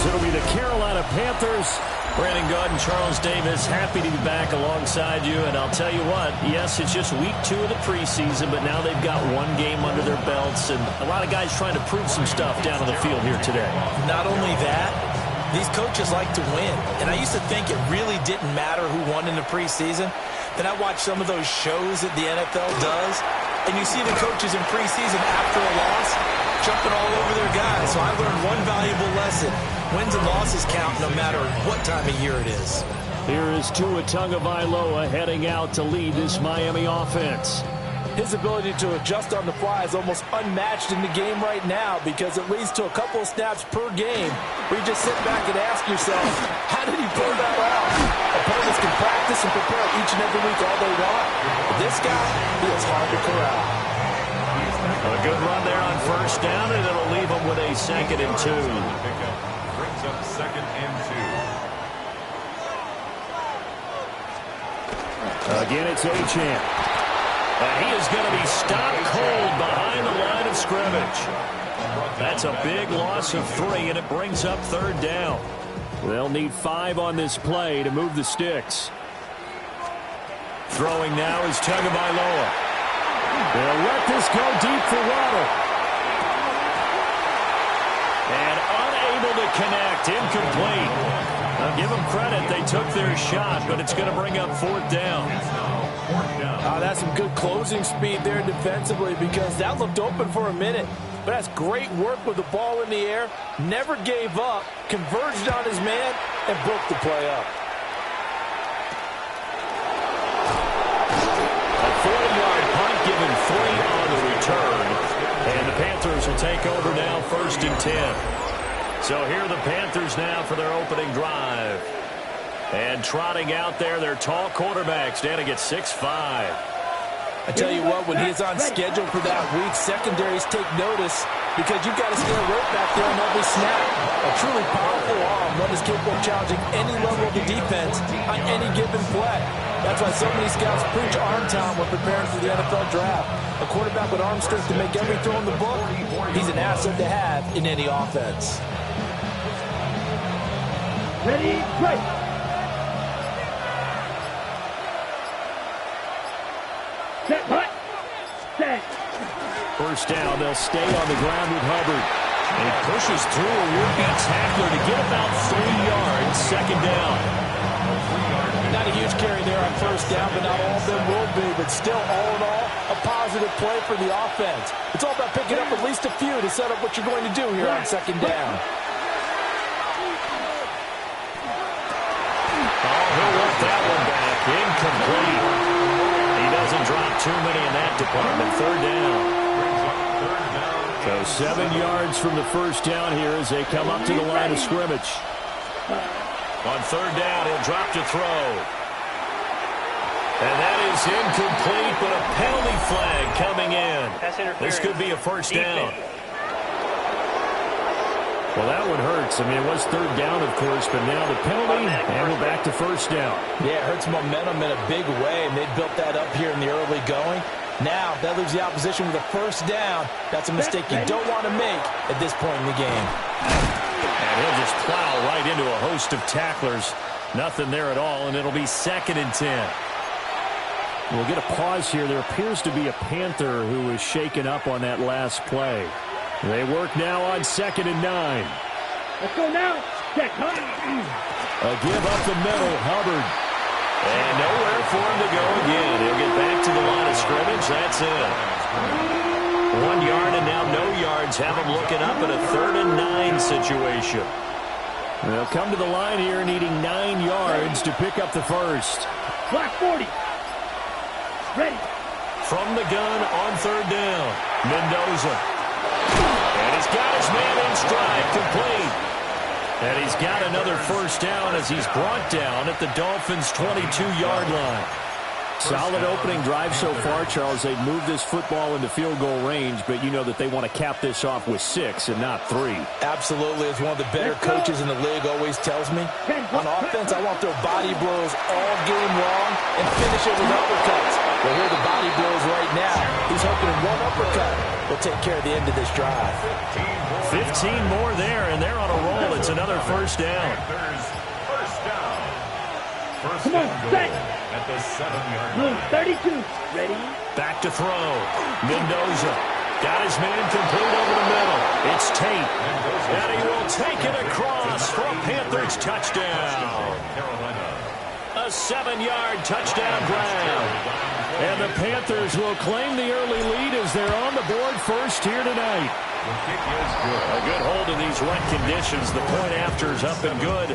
Charles. It'll be the Carolina Panthers. Brandon Gaudin, Charles Davis, happy to be back alongside you. And I'll tell you what, yes, it's just week 2 of the preseason, but now they've got one game under their belts. And a lot of guys trying to prove some stuff down on the field here today. Not only that, these coaches like to win. And I used to think it really didn't matter who won in the preseason. Then I watched some of those shows that the NFL does, and you see the coaches in preseason after a loss jumping all over their guys. So I learned one valuable lesson. Wins and losses count no matter what time of year it is. Here is Tua Tagovailoa heading out to lead this Miami offense. His ability to adjust on the fly is almost unmatched in the game right now because it leads to a couple of snaps per game where you just sit back and ask yourself, how did he pull that off? Opponents can practice and prepare each and every week all they want. But this guy, he is hard to corral. A good run there on first down, and it'll leave them with a 2nd and 2. Brings up 2nd and 2. Again, it's Achane. And he is going to be stopped cold behind the line of scrimmage. That's a big loss of 3, and it brings up 3rd down. They'll need 5 on this play to move the sticks. Throwing now is Tagovailoa. They'll let this go deep for Waddle. And unable to connect, incomplete. Now give them credit, they took their shot, but it's going to bring up 4th down. That's some good closing speed there defensively because that looked open for a minute. But that's great work with the ball in the air. Never gave up, converged on his man, and broke the play up. A 40-yard punt given 3 on the return. And the Panthers will take over now 1st and 10. So here are the Panthers now for their opening drive. And trotting out there, their tall quarterback standing at 6'5". I tell you what, when he's on schedule for that week, secondaries take notice because you've got to stay right back there on every snap. A truly powerful arm, one is capable of challenging any level of the defense on any given play. That's why so many scouts preach arm talent when preparing for the NFL draft. A quarterback with arm strength to make every throw in the book, he's an asset to have in any offense. Ready, break. Set, hut, set. First down, they'll stay on the ground with Hubbard. And he pushes through a would-be tackler to get about 3 yards, 2nd down. Not a huge carry there on first down, but not all of them will be. But still, all in all, a positive play for the offense. It's all about picking up at least a few to set up what you're going to do here on 2nd down. Oh, he'll work that one back. Incomplete. He doesn't drop too many in that department. 3rd down. So 7 yards from the first down here as they come up to the line of scrimmage. On 3rd down, he'll drop to throw. And that is incomplete, but a penalty flag coming in. This could be a 1st down. Well, that one hurts. I mean, it was 3rd down, of course, but now the penalty, and we're back to 1st down. Yeah, it hurts momentum in a big way, and they built that up here in the early going. Now, that leaves the opposition with a 1st down. That's a mistake you don't want to make at this point in the game. And he'll just plow right into a host of tacklers. Nothing there at all, and it'll be 2nd and 10. We'll get a pause here. There appears to be a Panther who was shaken up on that last play. They work now on 2nd and 9. Let's go now. Check. A give up the middle, Hubbard. And nowhere for him to go again. He'll get back to the line of scrimmage. That's it. 1 yard and now no yards. Have him looking up at a 3rd and 9 situation. They'll come to the line here needing 9 yards to pick up the first. Clock 40. Ready. From the gun on 3rd down. Mendoza. And he's got his man in stride. Complete. And he's got another 1st down as he's brought down at the Dolphins' 22-yard line. Solid opening drive so far, Charles. They've moved this football into field goal range, but you know that they want to cap this off with 6 and not 3. Absolutely. As one of the better coaches in the league always tells me, on offense, I want their body blows all game long and finish it with uppercuts. Well, here are the body blows right now. He's hoping one uppercut will take care of the end of this drive. 15 more there, and they're on a roll. It's another first down. First down. First Come on, and goal set. at the 7-yard Move line. 32. Ready? Back to throw. Mendoza got his man complete over the middle. It's Tate. And he will take it across for a Panthers touchdown. Carolina. A 7-yard touchdown grab. And the Panthers will claim the early lead as they're on the board first here tonight. The kick is good. A good hold in these wet conditions. The point after is up and good.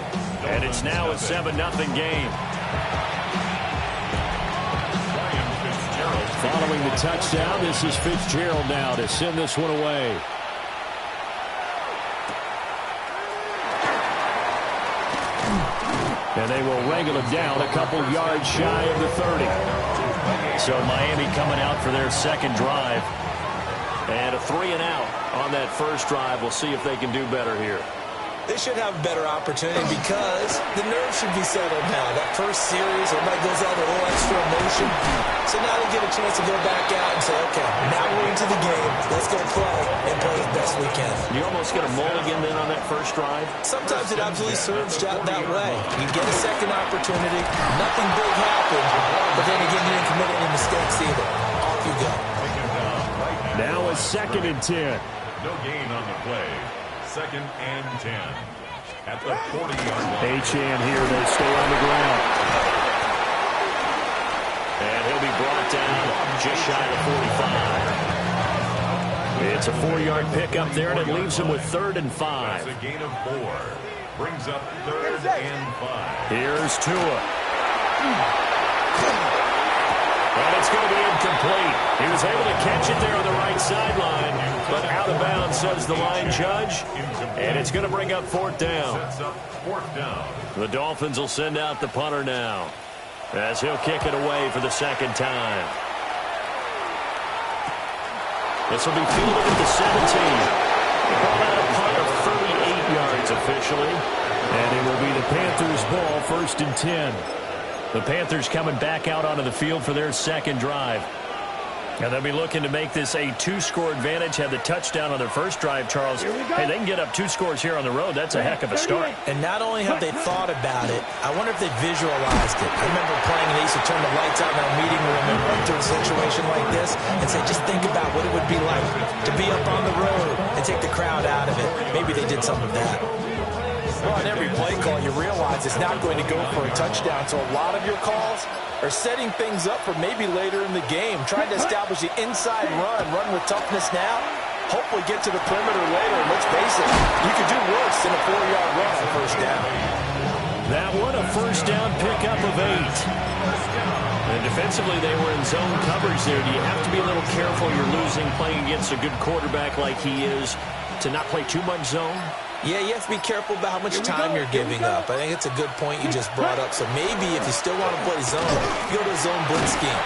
And it's now a 7-0 game. Following the touchdown, this is Fitzgerald now to send this one away. And they will wrangle it down a couple yards shy of the 30. So Miami coming out for their second drive. And a 3-and-out on that first drive. We'll see if they can do better here. They should have a better opportunity because the nerves should be settled now. That first series, everybody goes out with a little extra emotion. So now they get a chance to go back out and say, okay, now we're into the game. Let's go play and play as best we can. You almost get a mulligan then on that first drive? Sometimes it absolutely serves that way. You get a second opportunity. Nothing big happened. But then again, you didn't commit any mistakes either. Off you go. Now a 2nd and 10. No gain on the play. 2nd and 10. At the 40-yard line. Achane here. They stay on the ground. And he'll be brought down just shy of 45. It's a 4-yard pickup there, and it leaves him with 3rd and 5. That's a gain of 4. Brings up 3rd and 5. Here's Tua. And it's going to be incomplete. He was able to catch it there on the right sideline, but out of bounds, says the line judge. And it's going to bring up 4th down. Sets up 4th down. The Dolphins will send out the punter now, as he'll kick it away for the second time. This will be fielded at the 17. Ball out a punt of 38 yards officially. And it will be the Panthers' ball, 1st and 10. The Panthers coming back out onto the field for their second drive. And they'll be looking to make this a 2-score advantage. Had the touchdown on their first drive, Charles. Hey, they can get up 2 scores here on the road. That's a heck of a start. And not only have they thought about it, I wonder if they visualized it. I remember playing, and they used to turn the lights out in our meeting room and run through a situation like this and say, just think about what it would be like to be up on the road and take the crowd out of it. Maybe they did some of that. Well, on every play call, you realize it's not going to go for a touchdown. So a lot of your calls are setting things up for maybe later in the game, trying to establish the inside run with toughness now. Hopefully get to the perimeter later. And let's face it, you could do worse than a 4-yard run on first down. That one, a first down pickup of 8. And defensively, they were in zone coverage there. Do you have to be a little careful? You're losing, playing against a good quarterback like he is, to not play too much zone? Yeah, you have to be careful about how much time you're giving up. I think it's a good point you just brought up. So maybe if you still want to play zone, you go to a zone blitz scheme.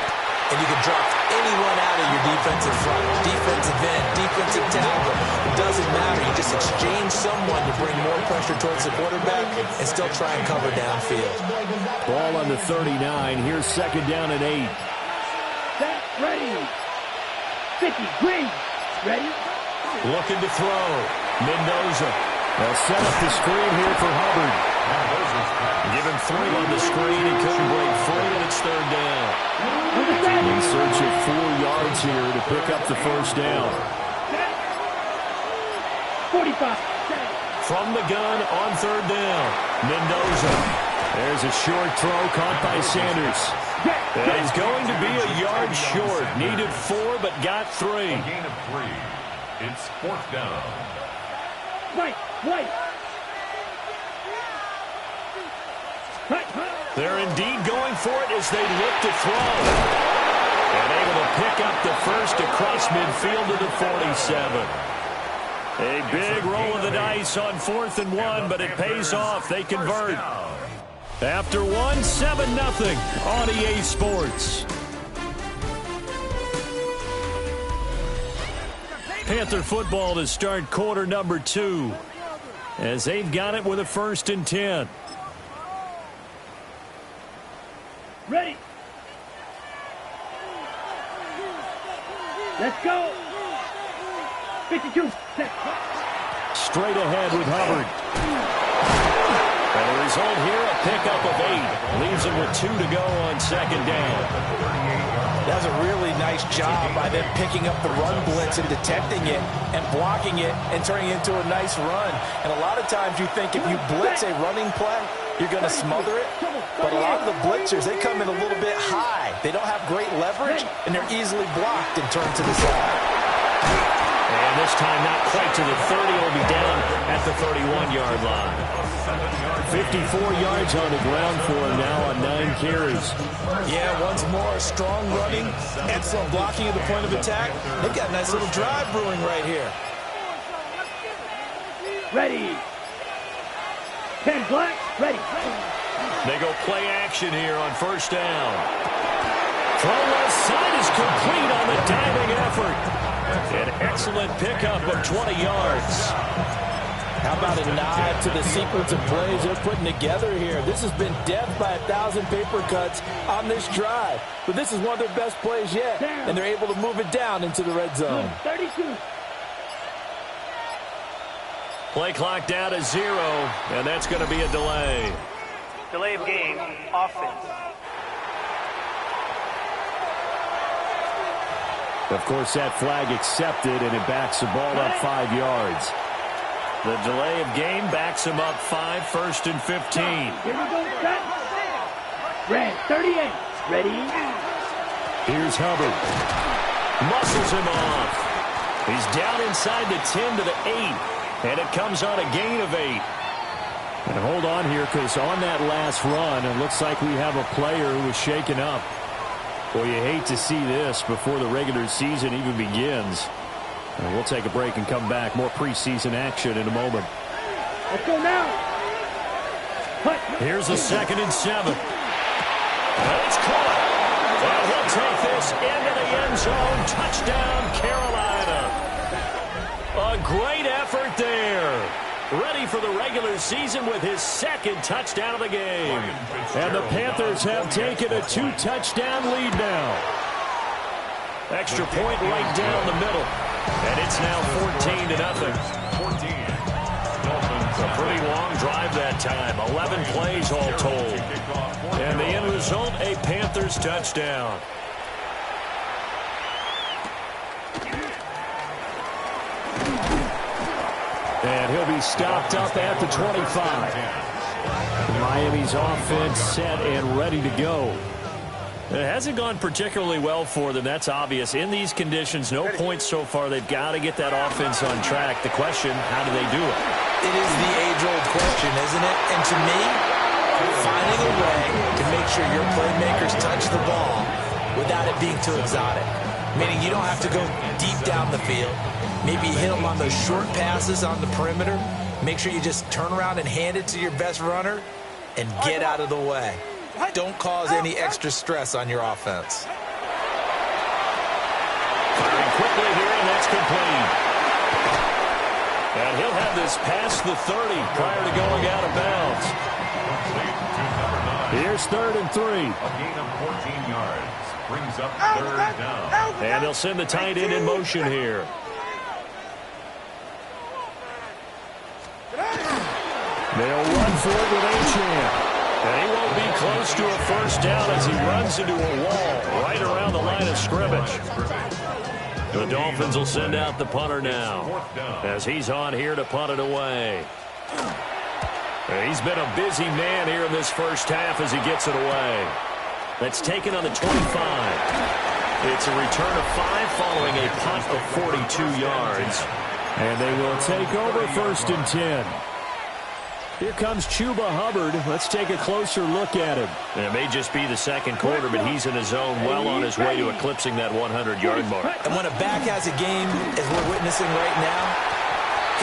And you can drop anyone out of your defensive front, defensive end, defensive tackle. It doesn't matter. You just exchange someone to bring more pressure towards the quarterback and still try and cover downfield. Ball on the 39. Here's 2nd down and 8. Set. Ready. 50. Green. Ready. Looking to throw. Mendoza. They'll set up the screen here for Hubbard. Give him 3 on the screen. He couldn't break free, and it's 3rd down. In search of 4 yards here to pick up the first down. 45. From the gun on 3rd down. Mendoza. There's a short throw caught by Sanders. And he's going to be a yard short. Needed 4, but got 3. A gain of 3. It's 4th down. Right. They're indeed going for it as they look to throw. And able to pick up the first across midfield to the 47. A big roll of the dice on 4th and 1, but it pays off. They convert. After 1, 7-0 on EA Sports. Panther football to start quarter number 2. As they've got it with a 1st and 10. Ready. Let's go. 52. Set. Straight ahead with Hubbard. result here, a pickup of 8. Leaves them with 2 to go on second down. That was a really nice job by them picking up the run blitz and detecting it and blocking it and turning it into a nice run. And a lot of times you think if you blitz a running play, you're going to smother it. But a lot of the blitzers, they come in a little bit high. They don't have great leverage, and they're easily blocked and turned to the side. And this time not quite to the 30. Will be down at the 31-yard line. 54 yards on the ground for him now on 9 carries. Yeah, once more, strong running, excellent blocking at the point of attack. They've got a nice little drive brewing right here. Ready. 10 black, ready. They go play action here on first down. Throw left side is complete on the diving effort. An excellent pickup of 20 yards. How about a nod to the sequence of plays they're putting together here? This has been death by 1,000 paper cuts on this drive. But this is one of their best plays yet, and they're able to move it down into the red zone. 32. Play clock down to 0, and that's going to be a delay. Delay of game, offense. Of course, that flag accepted, and it backs the ball up 5 yards. The delay of game backs him up 5, first and 15. Here we go, set. Red, 38. Ready. Here's Hubbard. Muscles him off. He's down inside the 10 to the 8, and it comes on a gain of 8. And hold on here, because on that last run, it looks like we have a player who was shaken up. Well, you hate to see this before the regular season even begins. And we'll take a break and come back. More preseason action in a moment. Let's go now. Here's a 2nd and 7. And it's caught. And he'll take this into the end zone. Touchdown, Carolina. A great effort there. Ready for the regular season with his 2nd touchdown of the game. And the Panthers have taken a 2-touchdown lead now. Extra point right down the middle. And it's now 14-0. A pretty long drive that time. 11 plays all told. And the end result, a Panthers touchdown. And he'll be stopped up at the 25. Miami's offense set and ready to go. It hasn't gone particularly well for them. That's obvious. In these conditions, no points so far. They've got to get that offense on track. The question, how do they do it? It is the age-old question, isn't it? And to me, finding a way to make sure your playmakers touch the ball without it being too exotic. Meaning you don't have to go deep down the field. Maybe hit them on those short passes on the perimeter. Make sure you just turn around and hand it to your best runner and get out of the way. Don't cause any extra stress on your offense. Firing quickly here, and that's complete. And he'll have this past the 30 prior to going out of bounds. Here's 3rd and 3. A gain of 14 yards. Brings up 3rd down. And they'll send the tight end in motion here. They'll run for it with Achane. And he won't be close to a first down as he runs into a wall right around the line of scrimmage. The Dolphins will send out the punter now as he's on here to punt it away. He's been a busy man here in this first half as he gets it away. That's taken on the 25. It's a return of 5 following a punt of 42 yards. And they will take over 1st and 10. Here comes Chuba Hubbard. Let's take a closer look at him. It may just be the 2nd quarter, but he's in his zone, well on his way to eclipsing that 100-yard mark. And when a back has a game, as we're witnessing right now,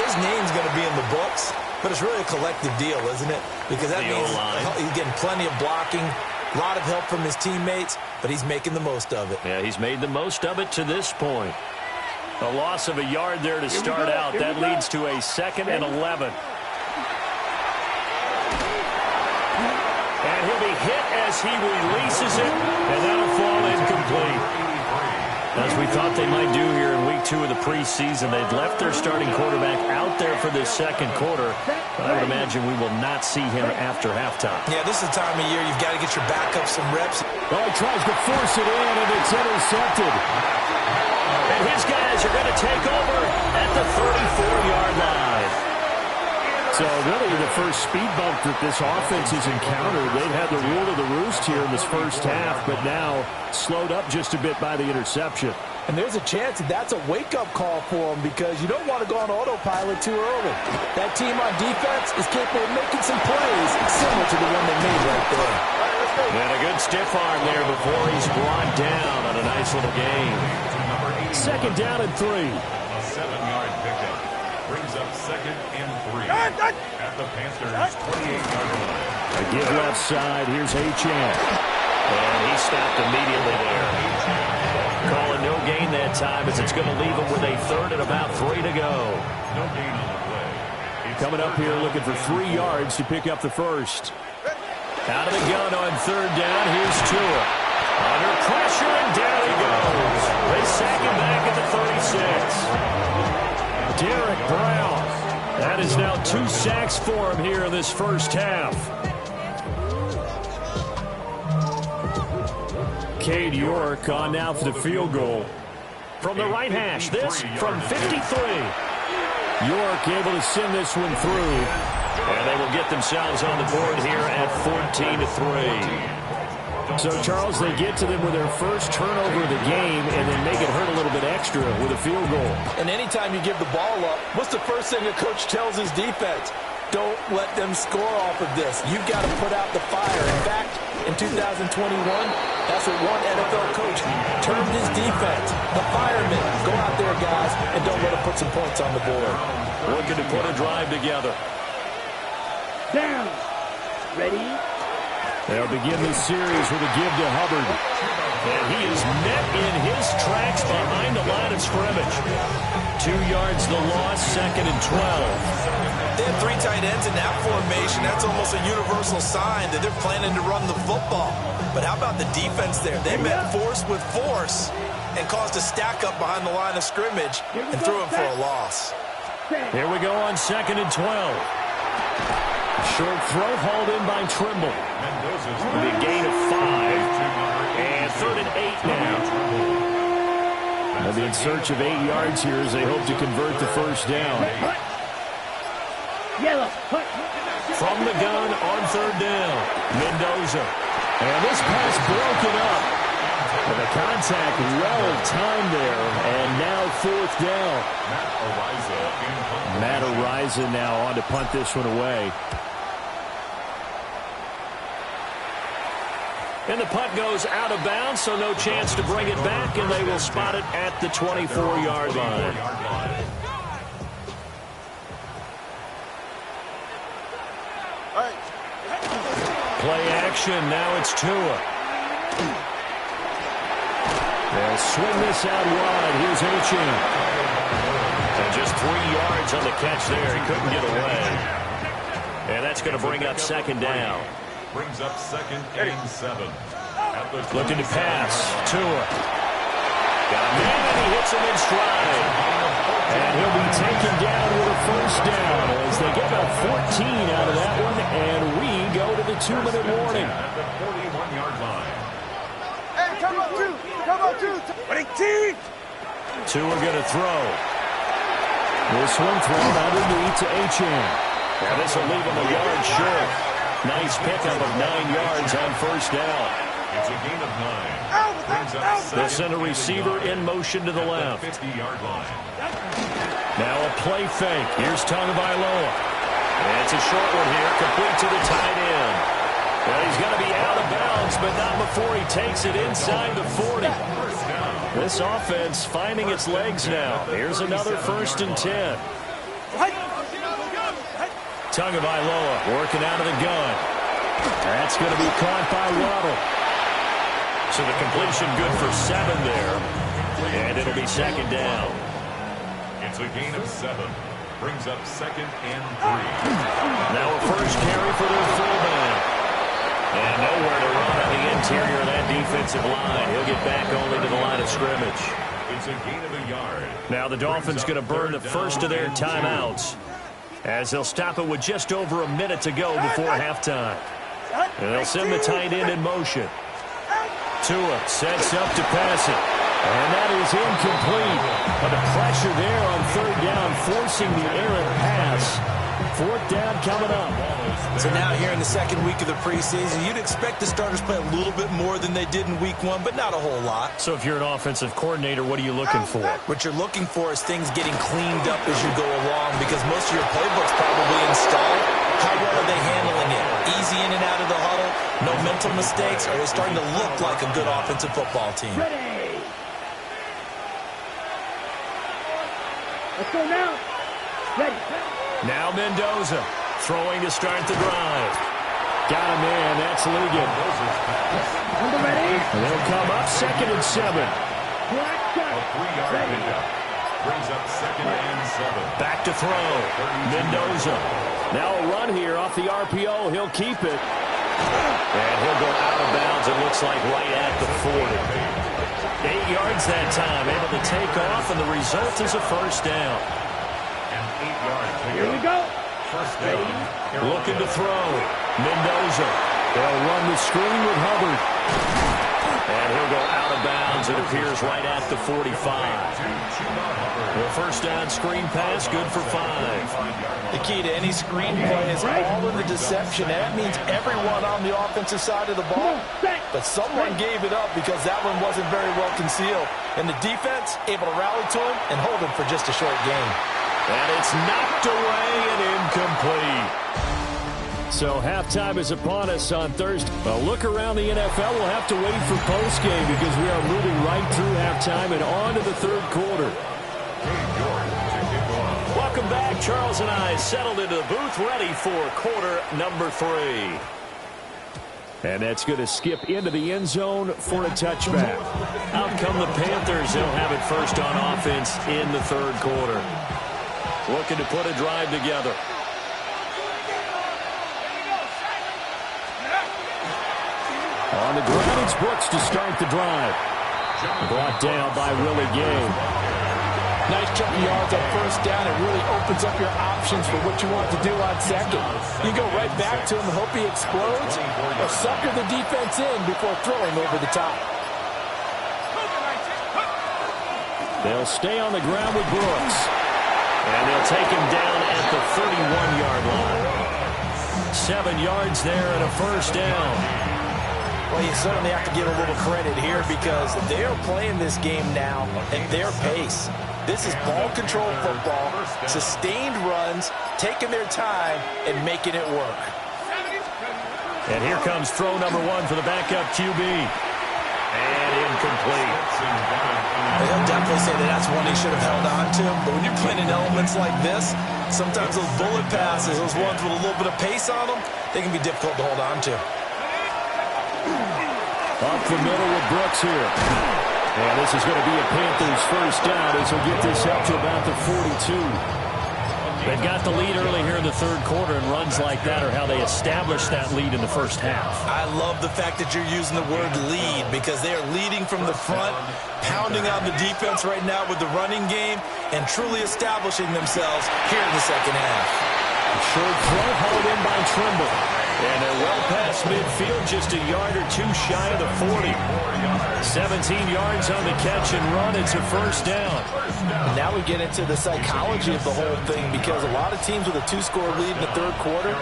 his name's going to be in the books, but it's really a collective deal, isn't it? Because that means he's getting plenty of blocking, a lot of help from his teammates, but he's making the most of it. Yeah, he's made the most of it to this point. A loss of a yard there to start out. That leads to a 2nd and 11. And he'll be hit as he releases it, and that'll fall incomplete. As we thought they might do here in week 2 of the preseason, they've left their starting quarterback out there for this second quarter, but I would imagine we will not see him after halftime. Yeah, this is the time of year you've got to get your backup some reps. Oh, he tries to force it in, and it's intercepted. And his guys are going to take over at the 34-yard line. So really the first speed bump that this offense has encountered. They've had the rule of the roost here in this first half, but now slowed up just a bit by the interception. And there's a chance that that's a wake-up call for them because you don't want to go on autopilot too early. That team on defense is capable of making some plays similar to the one they made right there. And a good stiff arm there before he's brought down on a nice little gain. Second down and 3. A 7-yard pickup brings up second and 3 at the Panthers' 28-yard line. A give left side. Here's Achane. And he stopped immediately there. Calling no gain that time as it's going to leave him with a third and about 3 to go. No gain on the play. Coming up here looking for 3 yards to pick up the first. Out of the gun on third down. Here's Tua. Under pressure, and down he goes. They sack him back at the 36. Derek Brown. That is now 2 sacks for him here in this first half. Cade York on now for the field goal. From the right hash, this from 53. York able to send this one through. And they will get themselves on the board here at 14-3. So, Charles, they get to them with their first turnover of the game and then make it hurt a little bit extra with a field goal. And anytime you give the ball up, what's the first thing a coach tells his defense? Don't let them score off of this. You've got to put out the fire. In fact, in 2021, that's what one NFL coach termed his defense. The firemen. Go out there, guys, and don't let them put some points on the board. Looking to put a drive together. Down. Ready? They'll begin this series with a give to Hubbard. And he is met in his tracks behind the line of scrimmage. 2 yards the loss, second and 12. They have 3 tight ends in that formation. That's almost a universal sign that they're planning to run the football. But how about the defense there? They met force with force and caused a stack up behind the line of scrimmage and threw him for a loss. Here we go on second and 12. Short throw hauled in by Trimble. The gain of 5. And third and 8 now. They'll be in search of 8 yards here as they hope to convert the first down. Yellow. From the gun on third down. Mendoza. And this pass broken up. And the contact well timed there. And now fourth down. Matt Ariza now on to punt this one away. And the punt goes out of bounds, so no chance to bring it back, and they will spot it at the 24-yard line. Play action, now it's Tua. They'll swing this out wide. Here's Achane. And just 3 yards on the catch there. He couldn't get away. And that's going to bring up second down. Brings up second and 7. Looking to pass. Tua. Got a man, and he hits him in stride. And he'll be taken down with a first down as they get about 14 out of that one. And we go to the 2-minute warning. At the 41-yard line. Hey, come on, 2. Come on, 2. 18. Tua going to throw. This one thrown underneath to Achane. Now this will leave him a yard short. Nice pickup of 9 yards on first down. It's a gain of 9. They'll send a receiver in motion to the left. 50-yard line. Now a play fake. Here's Tagovailoa. And it's a short one here, complete to the tight end. Well, he's going to be out of bounds, but not before he takes it inside the 40. This offense finding its legs now. Here's another first and 10. Tagovailoa working out of the gun. That's going to be caught by Waddle. So the completion good for 7 there. And it'll be second down. It's a gain of 7. Brings up second and 3. Now a first carry for their fullback. And nowhere to run on the interior of that defensive line. He'll get back only to the line of scrimmage. It's a gain of a yard. Now the Dolphins going to burn the first of their timeouts as they'll stop it with just over a minute to go before halftime. And they'll send the tight end in motion. Tua sets up to pass it. And that is incomplete. But the pressure there on third down, forcing the errant pass. Fourth down coming up. So now here in the second week of the preseason, you'd expect the starters play a little bit more than they did in week one, but not a whole lot. So if you're an offensive coordinator, what are you looking for? What you're looking for is things getting cleaned up as you go along, because most of your playbook's probably installed. How well are they handling it? Easy in and out of the huddle? No mental mistakes? Are they starting to look like a good offensive football team? Ready. Let's go now. Ready. Now Mendoza throwing to start the drive. Got him in. That's Ligon. Number ready. And they'll come up 2nd and 7. Black A 3-yard pickup. Brings up 2nd and 7. Back to throw. Mendoza. Now a run here off the RPO. He'll keep it. And he'll go out of bounds, it looks like, right at the 40. 8 yards that time. Able to take off, and the result is a first down. An 8-yard pickup. Here we go. First down. Looking to throw. Mendoza. They'll run the screen with Hubbard. And he'll go out of bounds. It appears right at the 45. The first down screen pass, good for 5. The key to any screen play is all in the deception. And that means everyone on the offensive side of the ball. But someone gave it up because that one wasn't very well concealed. And the defense able to rally to him and hold him for just a short gain. And it's knocked away and incomplete. So halftime is upon us on Thursday. A look around the NFL. We'll have to wait for postgame because we are moving right through halftime and on to the third quarter. Welcome back. Charles and I settled into the booth ready for quarter number 3. And that's going to skip into the end zone for a touchback. Out come the Panthers. They'll have it first on offense in the third quarter. Looking to put a drive together. On the ground, it's Brooks to start the drive. Brought down by Willie Gay. Nice chunk of yards on first down. It really opens up your options for what you want to do on second. You go right back to him and hope he explodes, or sucker the defense in before throwing over the top. They'll stay on the ground with Brooks. And they'll take him down at the 31-yard line. 7 yards there and a first down. Well, you certainly have to give a little credit here because they're playing this game now at their pace. This is ball control football, sustained runs, taking their time, and making it work. And here comes throw number 1 for the backup QB. And incomplete. They'll definitely say that that's one he should have held on to. But when you're playing in elements like this, sometimes those bullet passes, those ones with a little bit of pace on them, they can be difficult to hold on to. Up the middle with Brooks here. And this is going to be a Panthers first down as he'll get this up to about the 42. They've got the lead early here in the third quarter, and runs like that are how they establish that lead in the first half. I love the fact that you're using the word lead because they are leading from the front, pounding on the defense right now with the running game, and truly establishing themselves here in the second half. Short throw hauled in by Trimble. And they're well past midfield, just a yard or 2 shy of the 40. 17 yards on the catch and run. It's a first down. Now we get into the psychology of the whole thing because a lot of teams with a 2-score lead in the third quarter,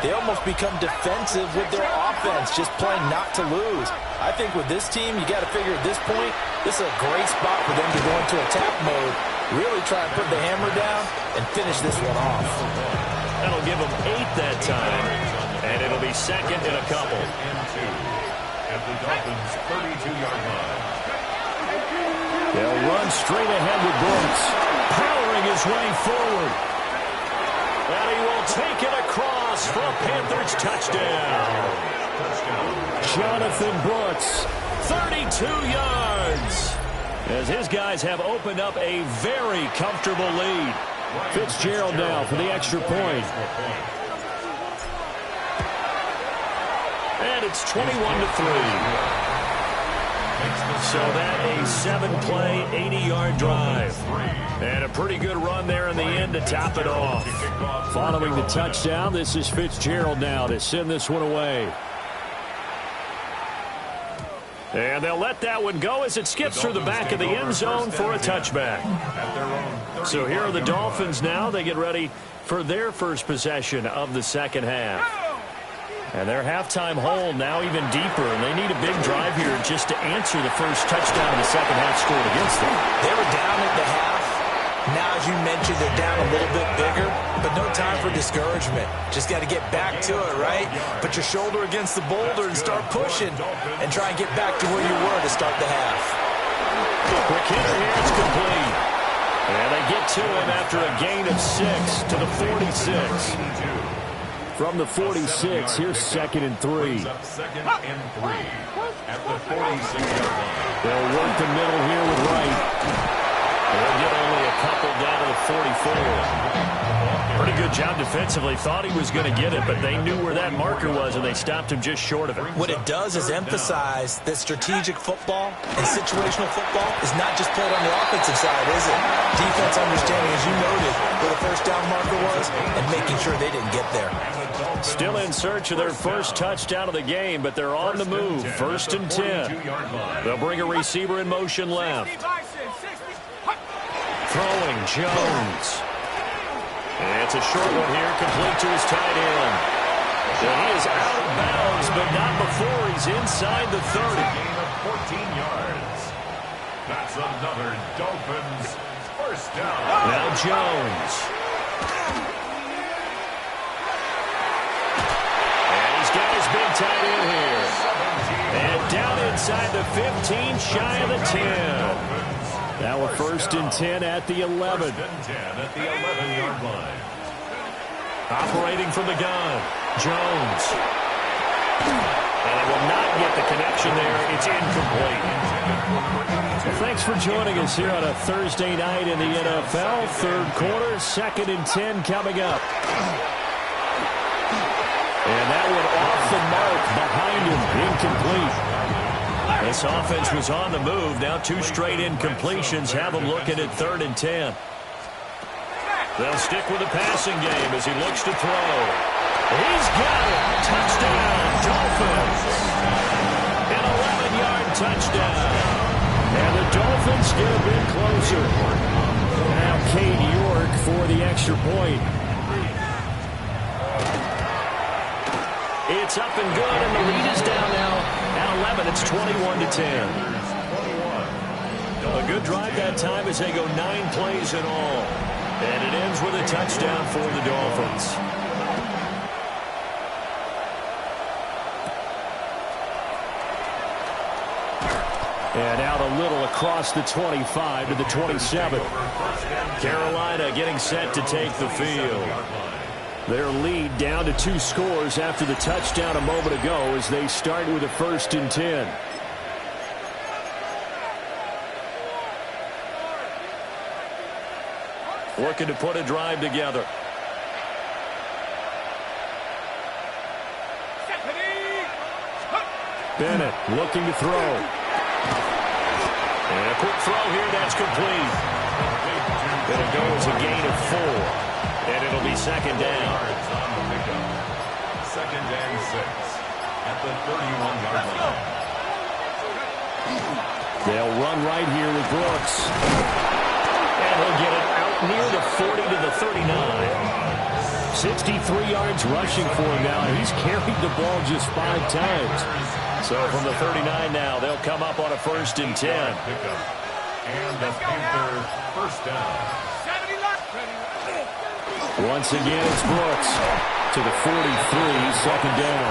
they almost become defensive with their offense, just playing not to lose. I think with this team, you got to figure at this point, this is a great spot for them to go into attack mode, really try and put the hammer down and finish this one off. That'll give them 8 that time. And it'll be second and a couple. And 2 at the Dolphins' 32-yard line. They'll run straight ahead with Brooks, powering his way forward. And he will take it across for a Panthers touchdown. Jonathan Brooks, 32 yards. As his guys have opened up a very comfortable lead. Fitzgerald now for the extra point. And it's 21-3. So that a 7-play, 80-yard drive. And a pretty good run there in the end to top it off. Following the touchdown, this is Fitzgerald now to send this one away. And they'll let that one go as it skips through the back of the end zone for a touchback. So here are the Dolphins now. They get ready for their first possession of the second half. And their halftime hole now even deeper, and they need a big drive here just to answer the first touchdown in the second half scored against them. They were down at the half. Now, as you mentioned, they're down a little bit bigger, but no time for discouragement. Just got to get back to it, right? Put your shoulder against the boulder and start pushing and try and get back to where you were to start the half. Quick hitter here, it's complete. And they get to him after a gain of 6 to the 46. From the 46, here's 2nd and 3. Second and 3 at the 46-yard line. They'll work the middle here with Wright. They'll get only a couple down to the 44. Pretty good job defensively. Thought he was going to get it, but they knew where that marker was, and they stopped him just short of it. What it does is emphasize that strategic football and situational football is not just played on the offensive side, is it? Defense understanding, as you noted, where the first down marker was and making sure they didn't get there. Still in search of their first touchdown of the game, but they're on the move. 1st and 10. They'll bring a receiver in motion left. Throwing Jones. And it's a short one here, complete to his tight end. And he is out of bounds, but not before he's inside the 30. Gain of 14 yards. That's another Dolphins first down. Now Jones. And he's got his big tight end here. And down inside the 15, shy of the 10. Now a 1st and 10 at the 11. 1st and 10 at the 11-yard line. Operating from the gun, Jones. And it will not get the connection there. It's incomplete. Well, thanks for joining us here on a Thursday night in the NFL. 3rd quarter, 2nd and 10 coming up. And that one off the mark behind him, incomplete. This offense was on the move. Now 2 straight incompletions have them looking at 3rd and 10. They'll stick with the passing game as he looks to throw. He's got it. Touchdown, Dolphins. An 11-yard touchdown. And the Dolphins get a bit closer. Now Cade York for the extra point. It's up and good, and the lead is down now. At 11, it's 21-10. A good drive that time as they go 9 plays in all. And it ends with a touchdown for the Dolphins. And out a little across the 25 to the 27. Carolina getting set to take the field. Their lead down to 2 scores after the touchdown a moment ago as they start with a 1st and 10. Looking to put a drive together. Bennett looking to throw. And a quick throw here, that's complete. It'll go as a gain of 4. And it'll be 2nd down. 2nd and 6 at the 31-yard line. They'll run right here with Brooks. And he'll get it out near the 40 to the 39. 63 yards rushing for him now. He's carried the ball just 5 times. So from the 39 now, they'll come up on a 1st and 10. And the Panther first down. Once again, it's Brooks to the 43, 2nd down.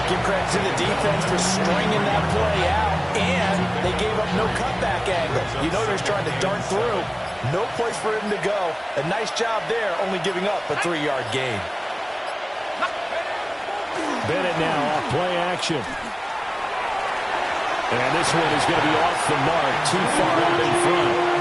Give credit to the defense for stringing that play out, and they gave up no cutback angle. You know they're trying to dart through. No place for him to go. A nice job there, only giving up a 3-yard gain. Bennett now off play action. And this one is going to be off the mark, too far out in front.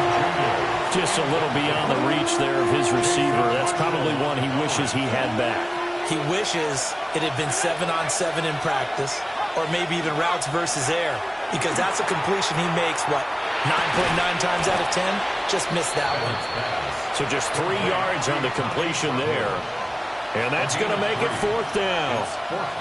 Just a little beyond the reach there of his receiver. That's probably one he wishes he had back. He wishes it had been 7-on-7 in practice, or maybe even routes versus air. because that's a completion he makes, what, 9.9 times out of 10? Just missed that one. So just 3 yards on the completion there. And that's going to make it 4th down.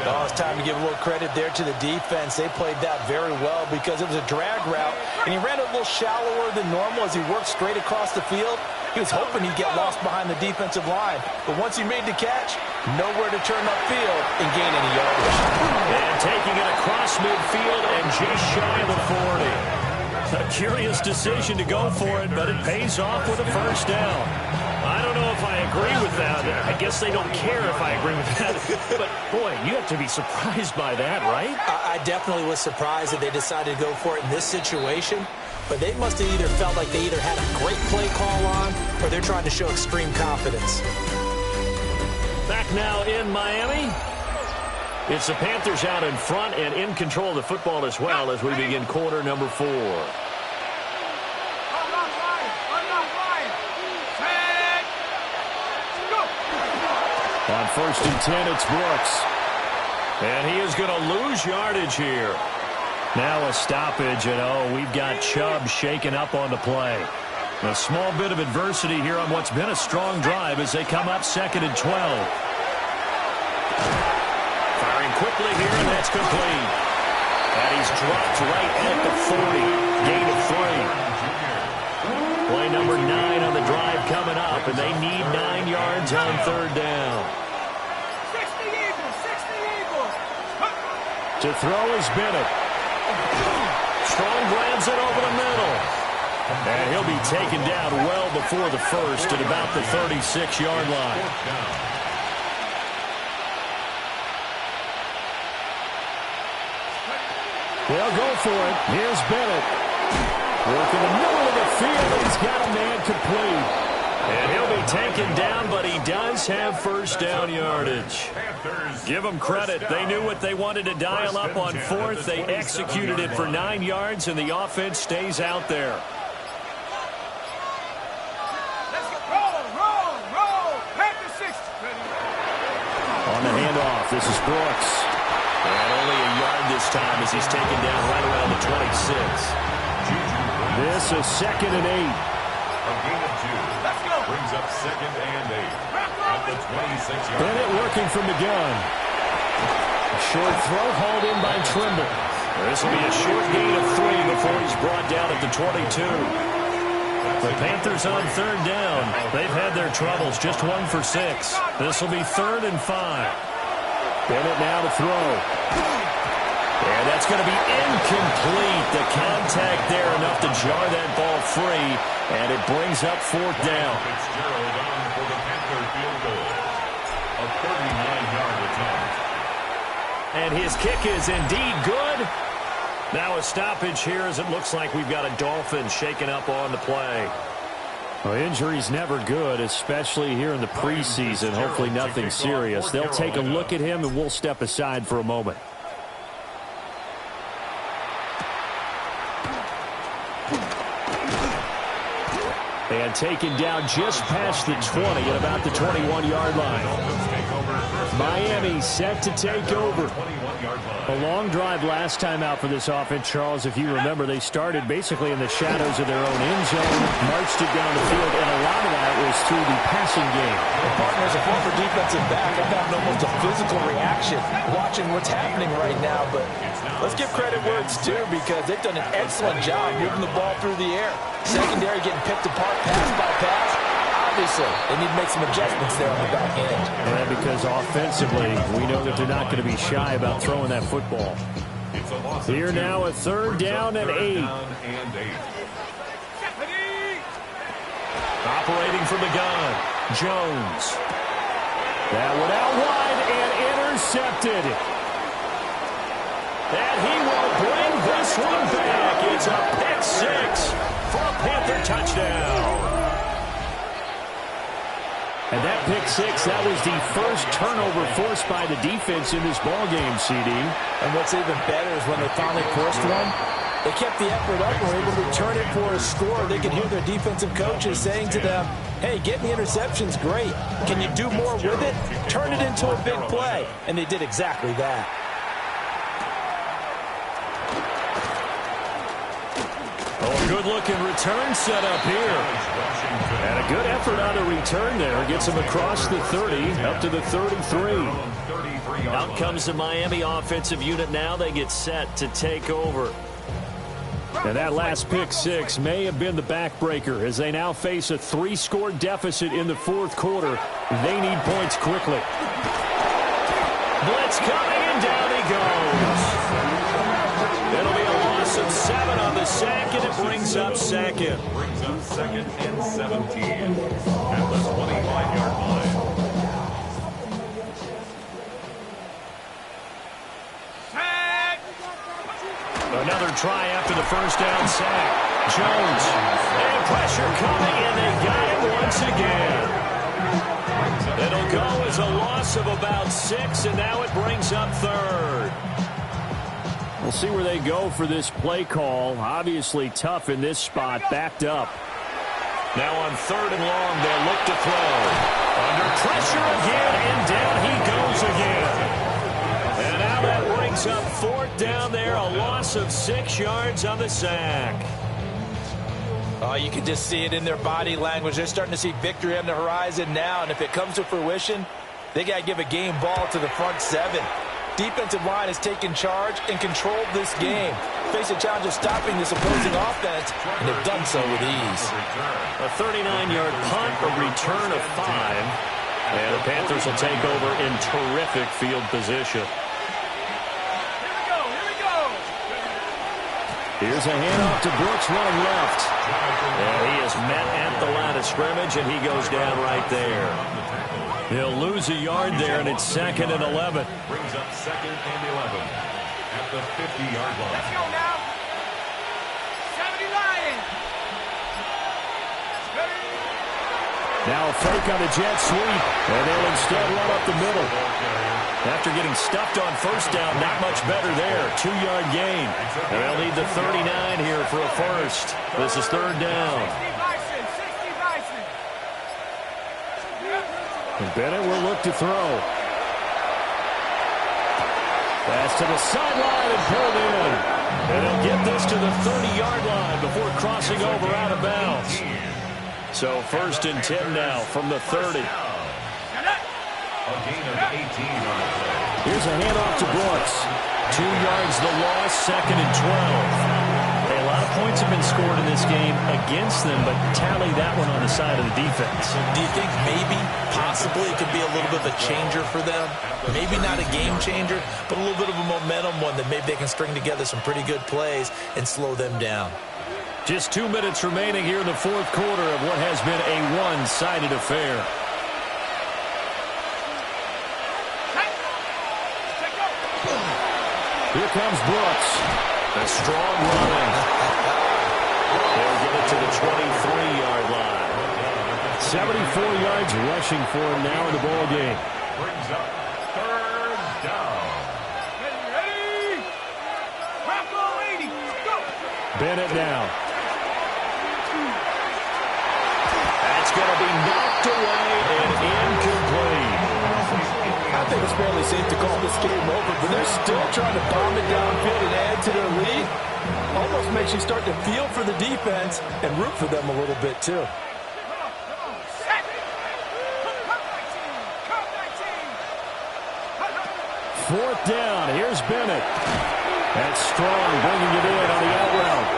Oh, it's time to give a little credit there to the defense. They played that very well because it was a drag route, and he ran a little shallower than normal as he worked straight across the field. He was hoping he'd get lost behind the defensive line. But once he made the catch, nowhere to turn upfield and gain any yardage. And taking it across midfield and just shy of the 40. A curious decision to go for it, but it pays off with a 1st down. I don't know if I agree with that. I guess they don't care if I agree with that. But, boy, you have to be surprised by that, right? I definitely was surprised that they decided to go for it in this situation. But they must have either felt like they either had a great play call on or they're trying to show extreme confidence. Back now in Miami. It's the Panthers out in front and in control of the football as well as we begin quarter number 4. On 1st and 10, it's Brooks. And he is going to lose yardage here. Now a stoppage, and we've got Chubb shaken up on the play. A small bit of adversity here on what's been a strong drive as they come up 2nd and 12. Firing quickly here, and that's complete. And he's dropped right at the 40. Gain of 3. Play number 9 on the drive coming up, and they need 9 yards on 3rd down. 60 Eagles! To throw is Bennett. Strong grabs it over the middle. And he'll be taken down well before the 1st at about the 36-yard line. They'll go for it. Here's Bennett. Working the middle of the field. He's got a man complete. And he'll be taken down, but he does have 1st down yardage. Give them credit. They knew what they wanted to dial up on 4th. They executed it for 9 yards, and the offense stays out there. Roll! Panthers 6. On the handoff, this is Brooks. And only a yard this time as he's taken down right around the 26. This is 2nd and 8. A gain of 2. Let's go. Brings up 2nd and 8. At the 26-yard line. Bennett working from the gun. A short throw hauled in by Trimble. This will be a short gain of 3 before he's brought down at the 22. The Panthers on 3rd down. They've had their troubles, just 1 for 6. This will be 3rd and 5. Bennett now to throw. And that's going to be incomplete. The contact there enough to jar that ball free, and it brings up 4th down. Fitzgerald on for the Panther field goal. A 39-yard attempt. And his kick is indeed good. Now a stoppage here as it looks like we've got a Dolphin shaken up on the play. Well, injury's never good, especially here in the preseason. Hopefully nothing serious. They'll take a look at him, and we'll step aside for a moment. And taken down just past the 20 at about the 21-yard line. Miami set to take over. A long drive last time out for this offense, Charles. If you remember, they started basically in the shadows of their own end zone, marched it down the field, and a lot of that was through the passing game. The partner is a former defensive back. I've got almost a physical reaction watching what's happening right now. But let's give credit where it's due because they've done an excellent job moving the ball through the air. Secondary getting picked apart pass by pass. Obviously, they need to make some adjustments there on the back end. Yeah, because offensively, we know that they're not going to be shy about throwing that football. Here now a 3rd down and 8. Operating from the gun, Jones. That one out wide and intercepted. And he will bring this one back. It's a pick 6 for a Panther touchdown. And that pick 6, that was the first turnover forced by the defense in this ballgame, CD. And what's even better is when they finally forced one, they kept the effort up and were able to return it for a score. They could hear their defensive coaches saying to them, hey, getting the interception's great. Can you do more with it? Turn it into a big play. And they did exactly that. Good-looking return set up here. And a good effort on the return there. Gets him across the 30, up to the 33. Out comes the Miami offensive unit now. They get set to take over. And that last pick six may have been the backbreaker as they now face a 3-score deficit in the fourth quarter. They need points quickly. Blitz coming, and down he goes. It'll be a loss of 7 on the sack, and it brings up second. Brings up second and 17 at the 25-yard line. Another try after the first down sack. Jones. And pressure coming, and they got him once again. It'll go as a loss of about 6, and now it brings up third. We'll see where they go for this play call. Obviously tough in this spot, backed up. Now on 3rd and long, they'll look to throw. Under pressure again, and down he goes again. And now that brings up 4th down there, a loss of 6 yards on the sack. Oh, you can just see it in their body language. They're starting to see victory on the horizon now, and if it comes to fruition, they got to give a game ball to the front 7. Defensive line has taken charge and controlled this game. Face a challenge of stopping this opposing offense, and they've done so with ease. A 39-yard punt, a return of 5. And the Panthers will take over in terrific field position. Here's a handoff to Brooks, running left. And he is met at the line of scrimmage, and he goes down right there. He'll lose a yard there, and it's 2nd and 11. Brings up 2nd and 11 at the 50-yard line. Let's go now. 70 Lions. Now a fake on the jet sweep, and they'll instead run up the middle. After getting stuffed on first down, not much better there. 2-yard gain. And they'll need the 39 here for a first. This is 3rd down. 60 Bison. And Bennett will look to throw. Pass to the sideline and pulled in. And he'll get this to the 30-yard line before crossing over out of bounds. So 1st and 10 now from the 30. A gain of 18 on the play. Here's a handoff to Brooks. 2 yards the loss, 2nd and 12. Hey, a lot of points have been scored in this game against them, but tally that one on the side of the defense. Do you think maybe, possibly, it could be a little bit of a changer for them? Maybe not a game changer, but a little bit of a momentum one that maybe they can string together some pretty good plays and slow them down. Just 2 minutes remaining here in the fourth quarter of what has been a one-sided affair. Here comes Brooks. A strong running. They'll get it to the 23-yard line. 74 yards rushing for him now in the ball game. Brings up 3rd down. Ready? Bravo 80. Go. Bennett now. That's going to be knocked away and incomplete. I think it's fairly safe to call this game over, but they're still trying to bomb it downfield and add to their lead. Almost makes you start to feel for the defense and root for them a little bit, too. 4th down. Here's Bennett. That's Strong bringing it in on the out route.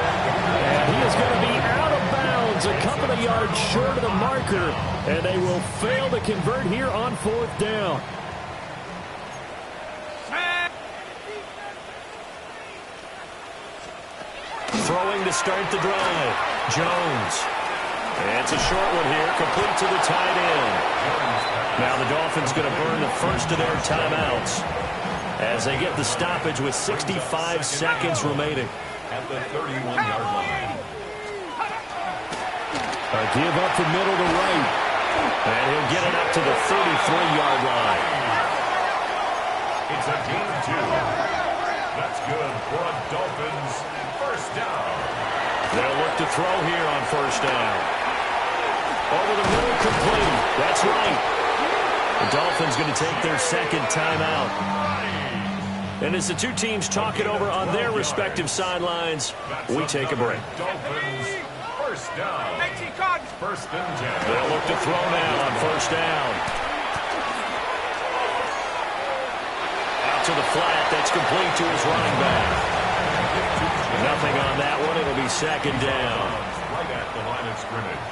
And he is going to be out of bounds a couple of yards short of the marker. And they will fail to convert here on 4th down. Throwing to start the drive. Jones. And it's a short one here, complete to the tight end. Now the Dolphins going to burn the first of their timeouts as they get the stoppage with 65 seconds remaining. At the 31-yard line. A give up the middle to right. And he'll get it up to the 33-yard line. It's a gain of 2. That's good for a Dolphins first down. They'll look to throw here on first down. Over the middle, complete. That's right. The Dolphins going to take their second timeout. And as the two teams talk it over on their respective sidelines, we take a break. Dolphins, first down. First and 10. They'll look to throw now on first down. Out to the flat. That's complete to his running back. Nothing on that one. It'll be second down. Right at the line of scrimmage.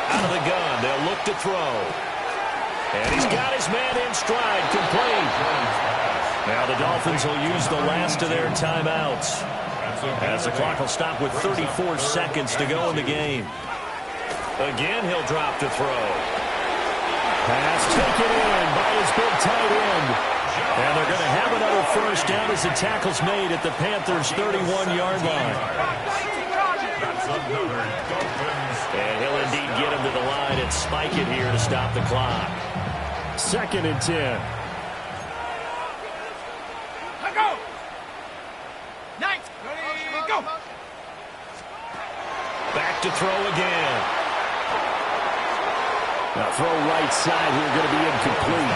Out of the gun. They'll look to throw. And he's got his man in stride. Complete. Now the Dolphins will use the last of their timeouts, as the clock will stop with 34 seconds to go in the game. Again, he'll drop to throw. Pass taken in by his big tight end. And they're going to have another first down as the tackle's made at the Panthers' 31-yard line. And he'll indeed get him to the line and spike it here to stop the clock. Second and 10. Back to throw again. Now throw right side here, going to be incomplete.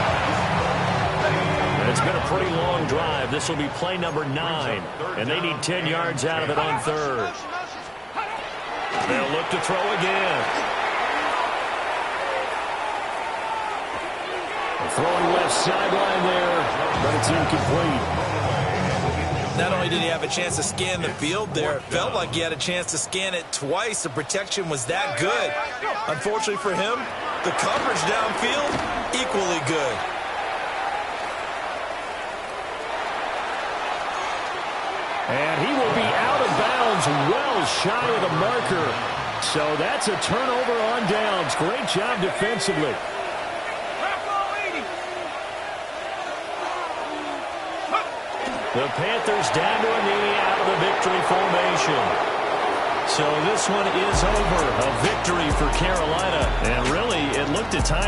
And it's been a pretty long drive. This will be play number 9. And they need 10 yards out of it on third. They'll look to throw again. Throwing left sideline there, but it's incomplete. Not only did he have a chance to scan the field there, it felt like he had a chance to scan it twice. The protection was that good. Unfortunately for him, the coverage downfield, equally good. And he will be out of bounds well shy of the marker. So that's a turnover on downs. Great job defensively. The Panthers down to a knee out of the victory formation. So this one is over. A victory for Carolina. And really, it looked at times